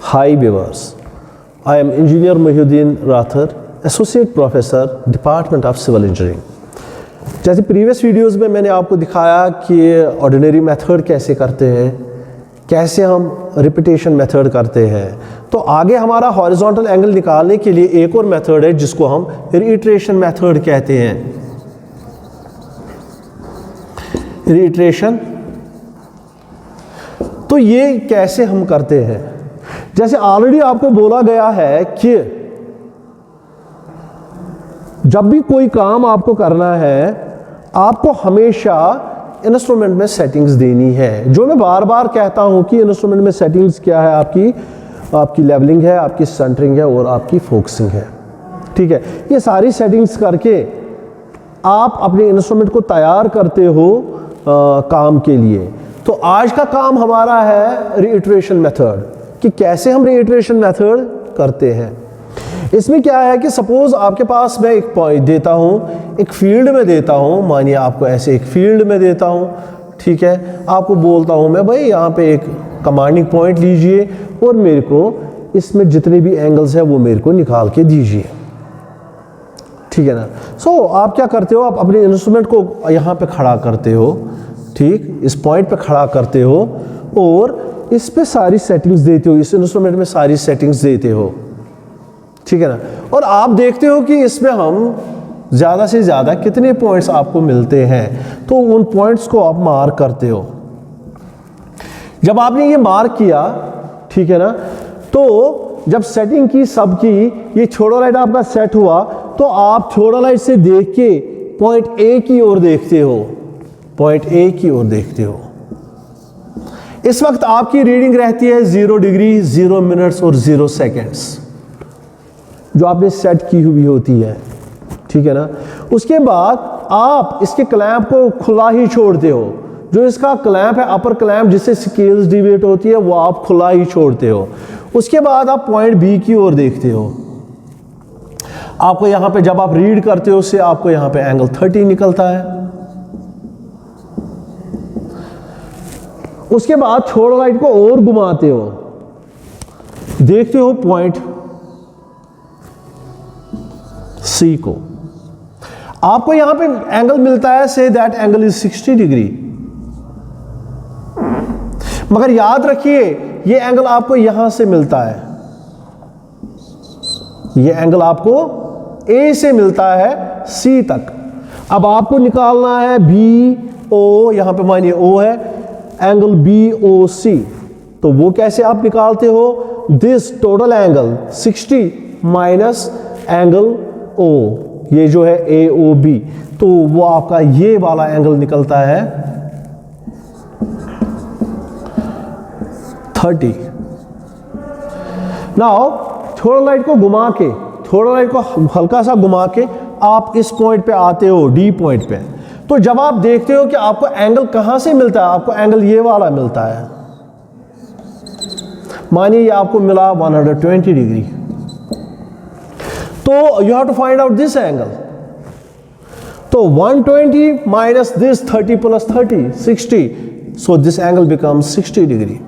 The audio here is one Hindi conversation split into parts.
Hi viewers, I am Engineer Muhyiddin Rathar, Associate Professor, Department of Civil Engineering. जैसे प्रीवियस वीडियोस में मैंने आपको दिखाया कि ऑर्डिनरी मेथड कैसे करते हैं, कैसे हम रिपीटेशन मेथड करते हैं, तो आगे हमारा हॉरिजॉन्टल एंगल निकालने के लिए एक और मेथड है जिसको हम रीइटरेशन मेथड कहते हैं। रीइटरेशन, तो ये कैसे हम करते हैं? जैसे ऑलरेडी आपको बोला गया है कि जब भी कोई काम आपको करना है आपको हमेशा इंस्ट्रूमेंट में सेटिंग्स देनी है। जो मैं बार बार कहता हूं कि इंस्ट्रूमेंट में सेटिंग्स क्या है, आपकी लेवलिंग है, आपकी सेंटरिंग है और आपकी फोकसिंग है। ठीक है, ये सारी सेटिंग्स करके आप अपने इंस्ट्रूमेंट को तैयार करते हो काम के लिए। तो आज का काम हमारा है रीइटरेशन मेथड, कि कैसे हम रीइटरेशन मेथड करते हैं। इसमें क्या है कि सपोज आपके पास मैं एक पॉइंट देता हूँ, एक फील्ड में देता हूँ, मानिए आपको ऐसे एक फील्ड में देता हूँ, ठीक है, आपको बोलता हूँ मैं भाई यहाँ पे एक कमांडिंग पॉइंट लीजिए और मेरे को इसमें जितने भी एंगल्स हैं वो मेरे को निकाल के दीजिए। ठीक है ना। सो आप क्या करते हो, आप अपने इंस्ट्रूमेंट को यहाँ पे खड़ा करते हो, ठीक, इस पॉइंट पे खड़ा करते हो और इस पे सारी सेटिंग्स देते हो, इस इंस्ट्रूमेंट में सारी सेटिंग्स देते हो। ठीक है ना। और आप देखते हो कि इसमें हम ज़्यादा से ज़्यादा कितने पॉइंट्स आपको मिलते हैं, तो उन पॉइंट्स को आप मार्क करते हो। जब आपने ये मार्क किया, ठीक है ना, तो जब सेटिंग की सबकी ये थ्योडोलाइट आपका सेट हुआ तो आप थ्योडोलाइट से देख के पॉइंट ए की ओर देखते हो, पॉइंट ए की ओर देखते हो। इस वक्त आपकी रीडिंग रहती है 0 डिग्री 0 मिनट्स और 0 सेकेंड्स जो आपने सेट की हुई होती है। ठीक है ना। उसके बाद आप इसके क्लैंप को खुला ही छोड़ते हो। जो इसका क्लैंप है, अपर क्लैंप जिससे स्केल्स डिविएट होती है, वो आप खुला ही छोड़ते हो। उसके बाद आप पॉइंट बी की ओर देखते हो। आपको यहां पे जब आप रीड करते हो उससे आपको यहां पे एंगल 30 निकलता है। उसके बाद थ्योडोलाइट को और घुमाते हो, देखते हो पॉइंट सी को, आपको यहां पे एंगल मिलता है, say that angle is 60 degree. मगर याद रखिए ये एंगल आपको यहां से मिलता है, ये एंगल आपको ए से मिलता है सी तक। अब आपको निकालना है बी ओ, यहां पे मानिए ओ है, एंगल बी ओ सी। तो वो कैसे आप निकालते हो? This total angle 60 minus angle O, ये जो है ए ओ बी, तो वो आपका ये वाला एंगल निकलता है 30। नाउ थ्योडोलाइट को घुमा के, थ्योडोलाइट को हल्का सा घुमा के आप इस पॉइंट पे आते हो, डी पॉइंट पे। तो जब आप देखते हो कि आपको एंगल कहां से मिलता है, आपको एंगल ये वाला मिलता है, मानिए ये आपको मिला 120 डिग्री, तो you have to find out this angle. तो 120 minus this 30 plus 30 60, so this angle becomes 60 degree.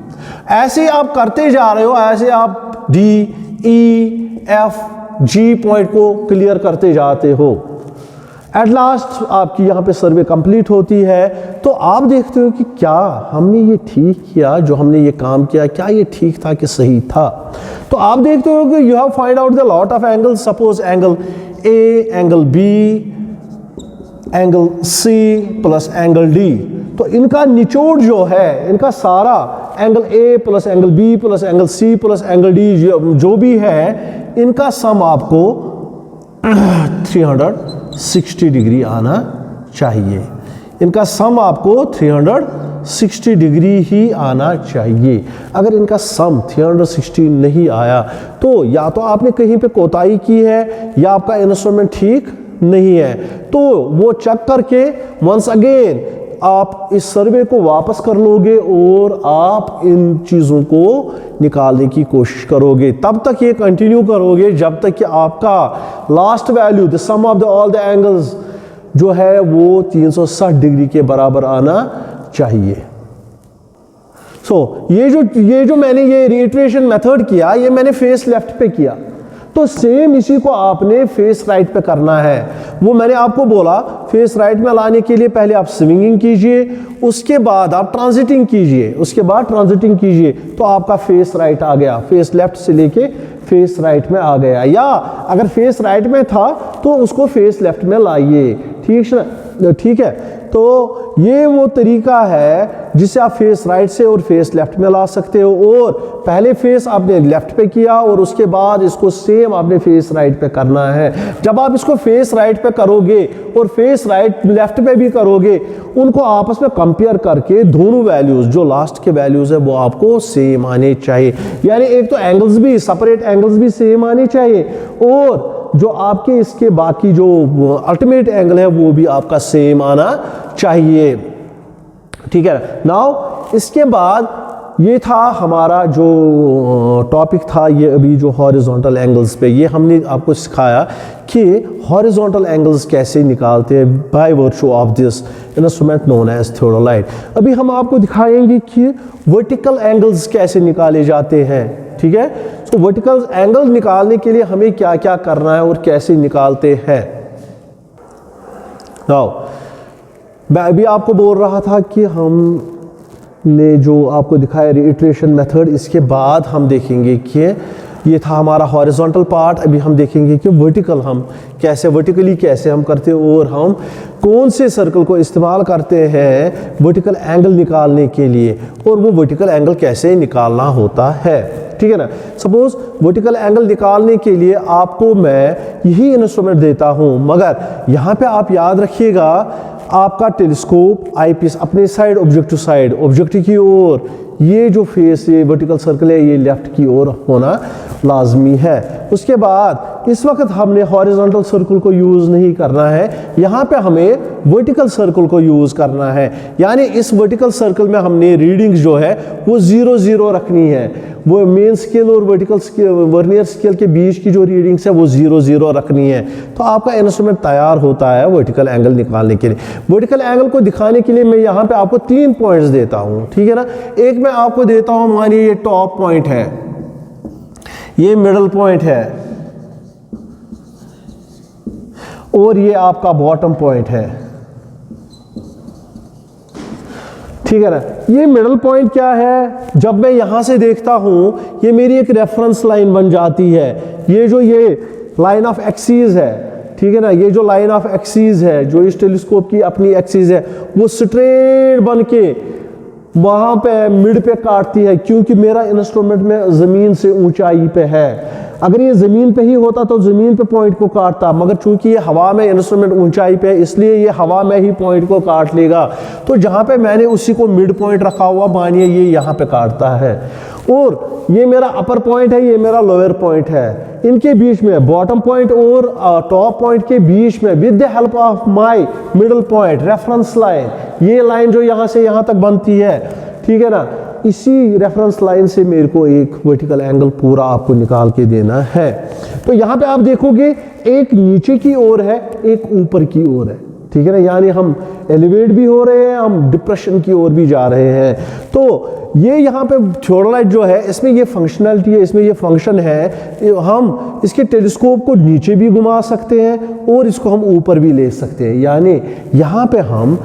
ऐसे आप करते जा रहे हो, ऐसे आप D E F G point को क्लियर करते जाते हो। एट लास्ट आपकी यहाँ पे सर्वे कंप्लीट होती है, तो आप देखते हो कि क्या हमने ये ठीक किया, जो हमने ये काम किया क्या ये ठीक था कि सही था। तो आप देखते हो कि you have find out the lot of angle, suppose angle A, angle B, angle C plus angle D. तो इनका निचोड़ जो है, इनका सारा angle A plus angle B plus angle C plus angle D जो भी है, इनका सम आपको 360 डिग्री आना चाहिए। इनका सम आपको 360 डिग्री ही आना चाहिए। अगर इनका सम 360 नहीं आया तो या तो आपने कहीं पे कोताही की है या आपका इंस्ट्रूमेंट ठीक नहीं है। तो वो चेक करके वंस अगेन आप इस सर्वे को वापस कर लोगे और आप इन चीज़ों को निकालने की कोशिश करोगे। तब तक ये कंटिन्यू करोगे जब तक कि आपका last value, the sum of the all the angles जो है वो 360 डिग्री के बराबर आना चाहिए। ये जो मैंने ये रिइटरेशन मेथड किया, ये मैंने फेस लेफ्ट पे किया, तो सेम इसी को आपने फेस राइट पे करना है। वो मैंने आपको बोला फेस राइट में लाने के लिए पहले आप स्विंगिंग कीजिए, उसके बाद आप ट्रांजिटिंग कीजिए, तो आपका फेस राइट आ गया, फेस लेफ्ट से लेके फेस राइट में आ गया। या अगर फेस राइट में था तो उसको फेस लेफ्ट में लाइए, ठीक है। तो ये वो तरीका है जिसे आप फेस राइट से और फेस लेफ्ट में ला सकते हो। और पहले फेस आपने लेफ्ट पे किया और उसके बाद इसको सेम आपने फेस राइट पे करना है। जब आप इसको फेस राइट पे करोगे और फेस राइट लेफ्ट पे भी करोगे, उनको आपस में कंपेयर करके दोनों वैल्यूज जो लास्ट के वैल्यूज है वो आपको सेम आने चाहिए। यानी एक तो एंगल्स भी, सेपरेट एंगल्स भी सेम आने चाहिए, और जो आपके इसके बाकी जो अल्टीमेट एंगल है वो भी आपका सेम आना चाहिए, ठीक है। नाउ इसके बाद ये था हमारा जो टॉपिक था, ये अभी जो हॉरिजॉन्टल एंगल्स पे, ये हमने आपको सिखाया कि हॉरिजॉन्टल एंगल्स कैसे निकालते हैं by virtue of this instrument known as theodolite. अभी हम आपको दिखाएंगे कि वर्टिकल एंगल्स कैसे निकाले जाते हैं, ठीक है। तो वर्टिकल एंगल निकालने के लिए हमें क्या क्या करना है और कैसे निकालते हैं। नाउ मैं अभी आपको बोल रहा था कि हमने जो आपको दिखाया रिइटरेशन मेथड, इसके बाद हम देखेंगे कि ये था हमारा हॉरिजॉन्टल पार्ट। अभी हम देखेंगे कि वर्टिकल हम वर्टिकली कैसे हम करते हैं और हम कौन से सर्कल को इस्तेमाल करते हैं वर्टिकल एंगल निकालने के लिए, और वो वर्टिकल एंगल कैसे निकालना होता है, ठीक है ना। सपोज वर्टिकल एंगल निकालने के लिए आपको मैं यही इंस्ट्रूमेंट देता हूं, मगर यहाँ पे आप याद रखिएगा आपका टेलीस्कोप आईपीस अपने साइड ऑब्जेक्टिव की ओर, ये जो फेस ये वर्टिकल सर्कल है ये लेफ्ट की ओर होना लाजमी है। उसके बाद इस वक्त हमने हॉरिजॉन्टल सर्कल को यूज़ नहीं करना है, यहाँ पे हमें वर्टिकल सर्कल को यूज़ करना है। यानी इस वर्टिकल सर्कल में हमने रीडिंग्स जो है वो 0 0 रखनी है। वो मेन स्केल और वर्टिकल स्केल वर्नियर स्केल के बीच की जो रीडिंग्स है वो 0 0 रखनी है। तो आपका इंस्ट्रूमेंट तैयार होता है वर्टिकल एंगल निकालने के लिए। वर्टिकल एंगल को दिखाने के लिए मैं यहाँ पे आपको 3 पॉइंट्स देता हूँ, ठीक है ना। एक मैं आपको देता हूँ, मानिए ये टॉप पॉइंट है, ये मिडल पॉइंट है, और ये आपका बॉटम पॉइंट है, ठीक है ना। ये मिडल पॉइंट क्या है, जब मैं यहां से देखता हूं ये मेरी एक रेफरेंस लाइन बन जाती है। ये लाइन ऑफ एक्सिस है, ठीक है ना। ये जो लाइन ऑफ एक्सिस है, जो इस टेलीस्कोप की अपनी एक्सिस है, वो स्ट्रेट बन के वहां पे मिड पे काटती है, क्योंकि मेरा इंस्ट्रूमेंट में जमीन से ऊंचाई पे है। अगर ये ज़मीन पे ही होता तो ज़मीन पे पॉइंट को काटता, मगर चूंकि ये हवा में इंस्ट्रूमेंट ऊंचाई पे है, इसलिए ये हवा में ही पॉइंट को काट लेगा। तो जहाँ पे मैंने उसी को मिड पॉइंट रखा हुआ, मानिए ये यहाँ पे काटता है, और ये मेरा अपर पॉइंट है, ये मेरा लोअर पॉइंट है। इनके बीच में बॉटम पॉइंट और टॉप पॉइंट के बीच में with the help of my middle point reference line, ये लाइन जो यहाँ से यहाँ तक बनती है, ठीक है ना, इसी रेफरेंस लाइन से मेरे को एक वर्टिकल एंगल पूरा आपको निकाल के देना है। तो यहाँ पे आप देखोगे एक नीचे की ओर है, एक ऊपर की ओर है, ठीक है ना। यानी हम एलिवेट भी हो रहे हैं, हम डिप्रेशन की ओर भी जा रहे हैं। तो ये यहाँ पे थियोडोलाइट जो है, इसमें ये फंक्शनैलिटी है, इसमें ये फंक्शन है, हम इसके टेलीस्कोप को नीचे भी घुमा सकते हैं और इसको हम ऊपर भी ले सकते हैं। यानी यहाँ पे हम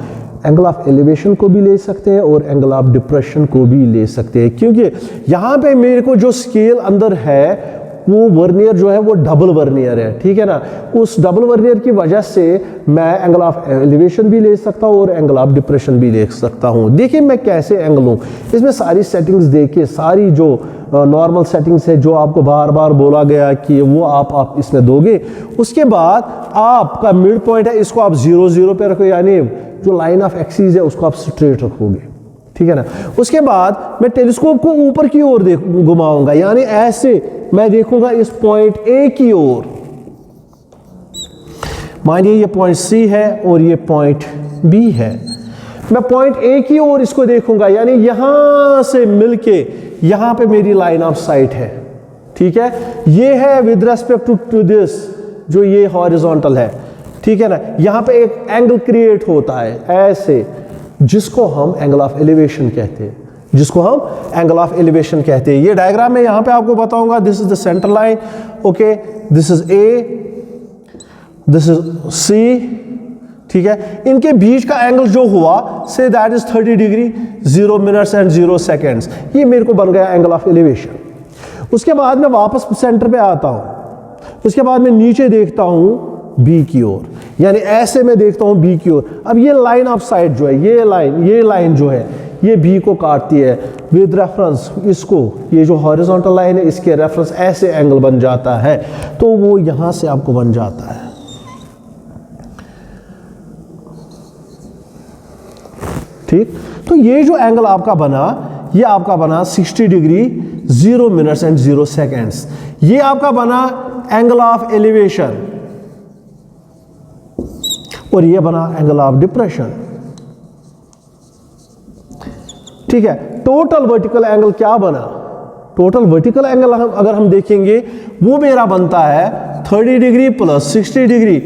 एंगल ऑफ एलिवेशन को भी ले सकते हैं और एंगल ऑफ डिप्रेशन को भी ले सकते हैं, क्योंकि यहाँ पे मेरे को जो स्केल अंदर है वो वर्नियर जो है वो डबल वर्नियर है, ठीक है ना। उस डबल वर्नियर की वजह से मैं एंगल ऑफ एलिवेशन भी ले सकता हूँ और एंगल ऑफ डिप्रेशन भी ले सकता हूँ। देखिए मैं कैसे एंगल हूँ, इसमें सारी सेटिंग्स देखिए, सारी जो नॉर्मल सेटिंग्स है जो आपको बार बार बोला गया कि वो आप इसमें दोगे। उसके बाद आपका मिड पॉइंट है, इसको आप 0 0 पे रखो, यानी जो लाइन ऑफ एक्सिस है उसको आप स्ट्रेट रखोगे, ठीक है ना। उसके बाद मैं टेलीस्कोप को ऊपर की ओर घुमाऊंगा, यानी ऐसे मैं देखूंगा इस पॉइंट ए की ओर। मानिए ये पॉइंट सी है और ये पॉइंट बी है, मैं पॉइंट ए की ओर इसको देखूंगा, यानी यहां से मिलके यहां पे मेरी लाइन ऑफ साइट है, ठीक है। ये है विद रेस्पेक्ट टू दिस, जो ये हॉरिजॉन्टल है, ठीक है ना। यहां पे एक एंगल क्रिएट होता है ऐसे, जिसको हम एंगल ऑफ एलिवेशन कहते हैं, जिसको हम एंगल ऑफ एलिवेशन कहते हैं। ये डायग्राम में यहाँ पे आपको बताऊंगा, this is the centre line, okay, this is A, this is C, ठीक है। इनके बीच का एंगल जो हुआ say that is 30 degree 0 minutes and 0 seconds, ये मेरे को बन गया एंगल ऑफ एलिवेशन। उसके बाद मैं वापस सेंटर पे आता हूँ, उसके बाद मैं नीचे देखता हूँ बी की ओर, यानी ऐसे मैं देखता हूँ बी की ओर। अब ये लाइन ऑफ साइट जो है, ये लाइन जो है ये बी को काटती है विद रेफरेंस इसको, ये जो हॉरिजॉन्टल लाइन है इसके रेफरेंस ऐसे एंगल बन जाता है, तो वो यहां से आपको बन जाता है, ठीक। तो ये जो एंगल आपका बना, ये आपका बना 60 डिग्री 0 मिनट्स एंड 0 सेकेंड्स। ये आपका बना एंगल ऑफ एलिवेशन और ये बना एंगल ऑफ डिप्रेशन, ठीक है। टोटल वर्टिकल एंगल क्या बना? टोटल वर्टिकल एंगल अगर हम देखेंगे वो मेरा बनता है 30 degree plus 60 degree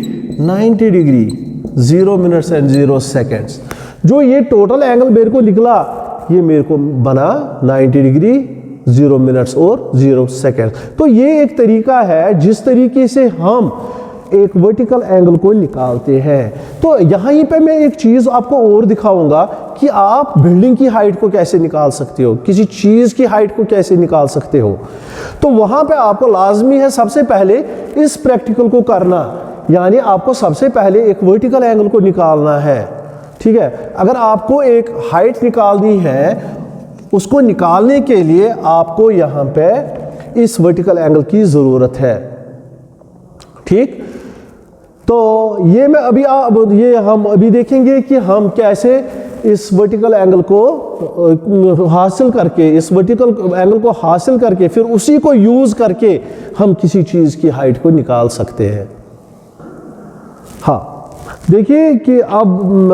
90 degree 0 minutes and 0 seconds. जो ये टोटल एंगल मेरे को निकला ये मेरे को बना 90 डिग्री 0 मिनट्स और 0 सेकेंड। तो ये एक तरीका है जिस तरीके से हम एक वर्टिकल एंगल को निकालते हैं। तो यहाँ पे मैं एक चीज़ आपको और दिखाऊंगा कि आप बिल्डिंग की हाइट को कैसे निकाल सकते हो, किसी चीज़ की हाइट को कैसे निकाल सकते हो। तो वहाँ पे आपको लाजमी है सबसे पहले इस प्रैक्टिकल को करना, यानी आपको सबसे पहले एक वर्टिकल एंगल को निकालना है, ठीक है। अगर आपको एक हाइट निकालनी है, उसको निकालने के लिए आपको यहाँ पे इस वर्टिकल एंगल की ज़रूरत है, ठीक। तो ये मैं हम अभी देखेंगे कि हम कैसे इस वर्टिकल एंगल को हासिल करके, इस वर्टिकल एंगल को हासिल करके फिर उसी को यूज़ करके हम किसी चीज़ की हाइट को निकाल सकते हैं। हाँ, देखिए कि अब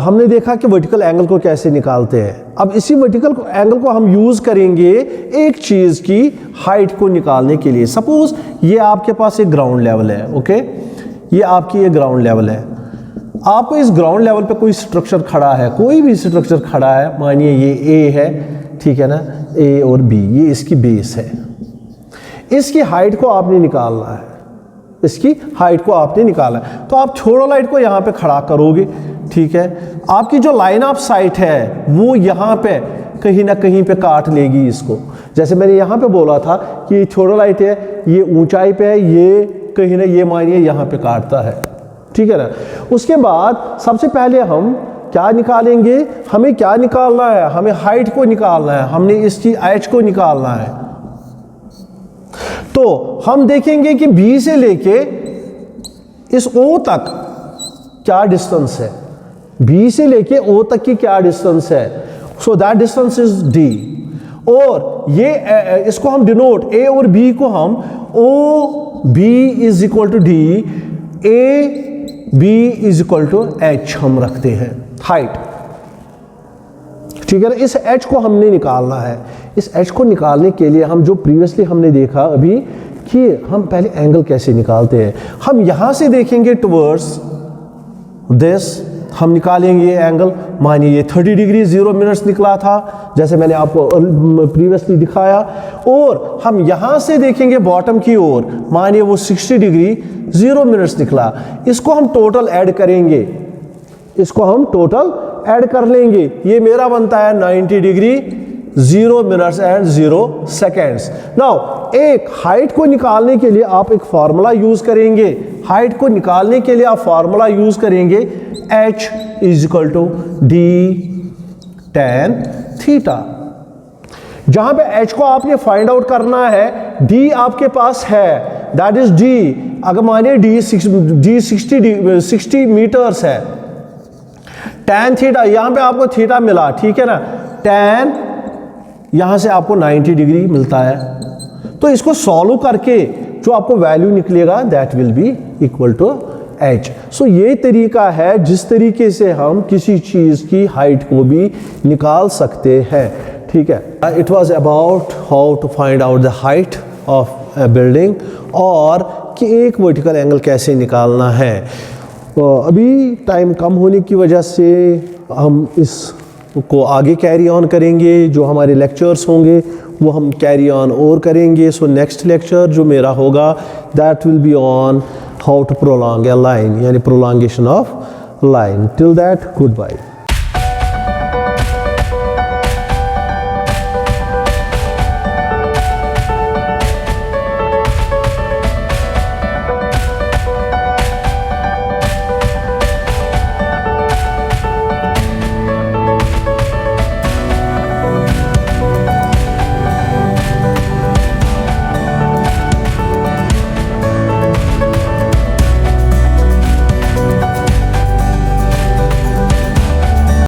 हमने देखा कि वर्टिकल एंगल को कैसे निकालते हैं। अब इसी वर्टिकल एंगल को हम यूज़ करेंगे एक चीज़ की हाइट को निकालने के लिए। सपोज ये आपके पास एक ग्राउंड लेवल है, ओके, ये आपकी ये ग्राउंड लेवल है। आपको इस ग्राउंड लेवल पे कोई स्ट्रक्चर खड़ा है, कोई भी स्ट्रक्चर खड़ा है, मानिए ये ए है, ठीक है ना, ए और बी, ये इसकी बेस है। इसकी हाइट को आपने निकालना है, इसकी हाइट को आपने निकाला है। तो आप थोड़ा को यहाँ पे खड़ा करोगे, ठीक है। आपकी जो लाइन ऑफ साइट है वो यहाँ पे कहीं ना कहीं पे काट लेगी इसको। जैसे मैंने यहाँ पे बोला था कि थोड़ा लाइट है, ये ऊंचाई पे है, ये कहीं ना, ये मानिए यहाँ पे काटता है, ठीक है ना। उसके बाद सबसे पहले हम क्या निकालेंगे, हमें क्या निकालना है, हमें हाइट को निकालना है, हमने इसकी एच को निकालना है। तो हम देखेंगे कि बी से लेके इस ओ तक क्या डिस्टेंस है, बी से लेके ओ तक की क्या डिस्टेंस है। So that distance is D, और ये इसको हम डिनोट, ए और बी को हम O B is equal to D, A B is equal to H हम रखते हैं हाइट, ठीक है ना। इस एच को हमने निकालना है। इस एच को निकालने के लिए हम जो प्रीवियसली हमने देखा अभी कि हम पहले एंगल कैसे निकालते हैं, हम यहां से देखेंगे टुवर्ड्स दिस, हम निकालेंगे ये एंगल। मानिए ये 30 डिग्री 0 मिनट्स निकला था, जैसे मैंने आपको प्रीवियसली दिखाया, और हम यहाँ से देखेंगे बॉटम की ओर, मानिए वो 60 डिग्री 0 मिनट्स निकला। इसको हम टोटल ऐड करेंगे, इसको हम टोटल ऐड कर लेंगे, ये मेरा बनता है 90 degree 0 minutes and 0 seconds. Now एक हाइट को निकालने के लिए आप एक फार्मूला यूज करेंगे, हाइट को निकालने के लिए आप फार्मूला यूज करेंगे h is equal to D tan theta. जहां पे h को आपने फाइंड आउट करना है, d आपके पास है, दैट इज d। अगर मानिए d 60 मीटर्स है, tan थीटा, यहां पे आपको थीटा मिला, ठीक है ना, tan यहां से आपको 90 डिग्री मिलता है। तो इसको सॉल्व करके जो आपको वैल्यू निकलेगा that will be equal to h। So ये तरीका है जिस तरीके से हम किसी चीज की हाइट को भी निकाल सकते हैं, ठीक है। It was about how to find out the height of a building, और कि एक वर्टिकल एंगल कैसे निकालना है। तो अभी टाइम कम होने की वजह से हम इस को आगे कैरी ऑन करेंगे। जो हमारे लेक्चर्स होंगे वो हम कैरी ऑन और करेंगे। सो नेक्स्ट लेक्चर जो मेरा होगा that will be on how to prolong a line, यानी prolongation of line. Till that, goodbye.